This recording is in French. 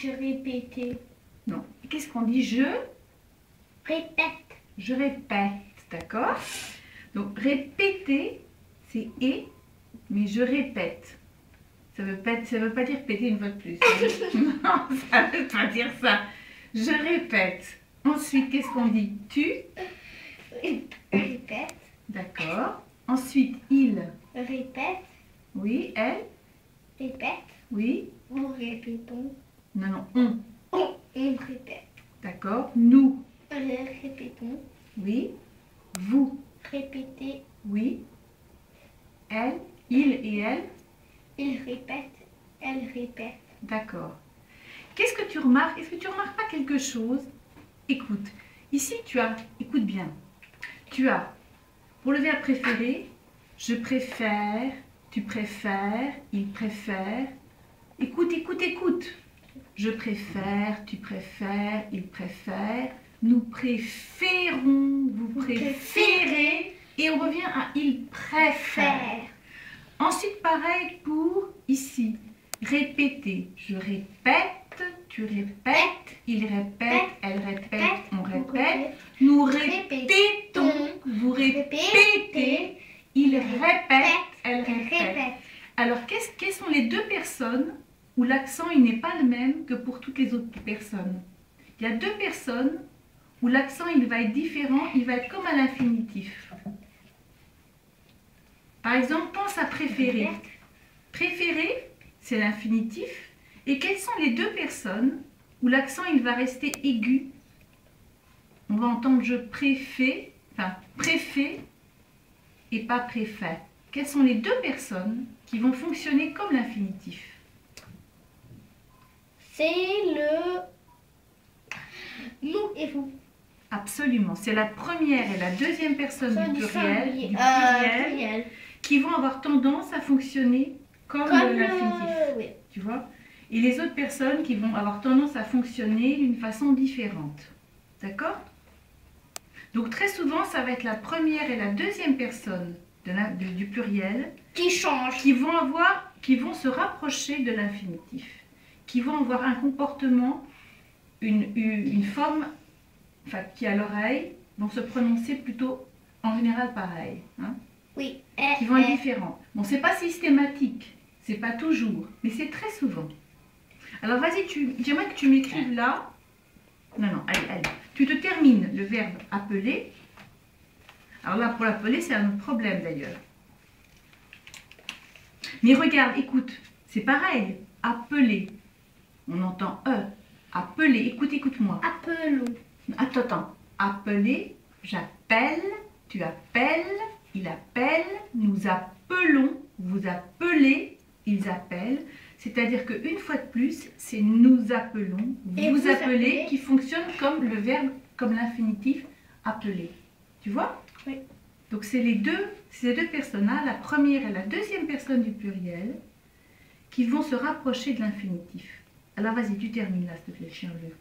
je répétais. Non. Qu'est-ce qu'on dit? Je Répète. Je répète, d'accord? Donc répéter, c'est et, mais je répète. Ça veut pas dire péter une fois de plus. Non, ça veut pas dire ça. Je répète. Ensuite, qu'est-ce qu'on dit? Tu. Répète. D'accord. Ensuite, il. Répète. Oui, elle. Répète. Oui. Nous répétons. Non, non, on. On répète. D'accord. Nous. Répétons. Oui. Vous. Répétez. Oui. Elle. Il et elle. Il répète. Elle répète. D'accord. Qu'est-ce que tu remarques? Est-ce que tu remarques pas quelque chose? Écoute. Ici, tu as, écoute bien. Tu as, pour le verbe préféré, je préfère, tu préfères, il préfère. Écoute, écoute, écoute. Je préfère, tu préfères, il préfère. Nous préférons, vous préférez. Et on revient à il préfère. Ensuite, pareil pour ici. Répéter. Je répète, tu répètes, il répète, elle répète, on répète. Nous répétons, vous répétez, il répète, elle répète. Alors, quelles sont les deux personnes où l'accent il n'est pas le même que pour toutes les autres personnes? Il y a deux personnes où l'accent il va être différent, il va être comme à l'infinitif. Par exemple, pense à préférer. Préférer, c'est l'infinitif. Et quelles sont les deux personnes où l'accent il va rester aigu? On va entendre je préfère, enfin préfet et pas préfet. Quelles sont les deux personnes qui vont fonctionner comme l'infinitif? C'est le nous et vous. Absolument. C'est la première et la deuxième personne du pluriel, qui vont avoir tendance à fonctionner comme l'infinitif. Oui. Tu vois? Et les autres personnes qui vont avoir tendance à fonctionner d'une façon différente. D'accord? Donc très souvent, ça va être la première et la deuxième personne du pluriel Qui change. qui vont se rapprocher de l'infinitif, qui vont avoir un comportement, une forme, enfin qui à l'oreille vont se prononcer plutôt en général pareil. Hein? Oui. Qui vont être différents. Bon, c'est pas systématique, c'est pas toujours, mais c'est très souvent. Alors vas-y, j'aimerais que tu m'écrives là. Non, non, allez. Tu te termines le verbe appeler. Alors là, pour l'appeler, c'est un autre problème d'ailleurs. Mais regarde, écoute, c'est pareil. Appeler. On entend E. Appeler. Écoute-moi. Appelons. Attends. Appeler, j'appelle, tu appelles, il appelle, nous appelons, vous appelez, ils appellent. C'est-à-dire qu'une fois de plus, c'est nous appelons, vous appelez, qui fonctionne comme le verbe, comme l'infinitif appeler. Tu vois? Oui. Donc c'est ces deux personnes-là, la première et la deuxième personne du pluriel, qui vont se rapprocher de l'infinitif. Alors vas-y, tu termines là, s'il te plaît, chien bleu.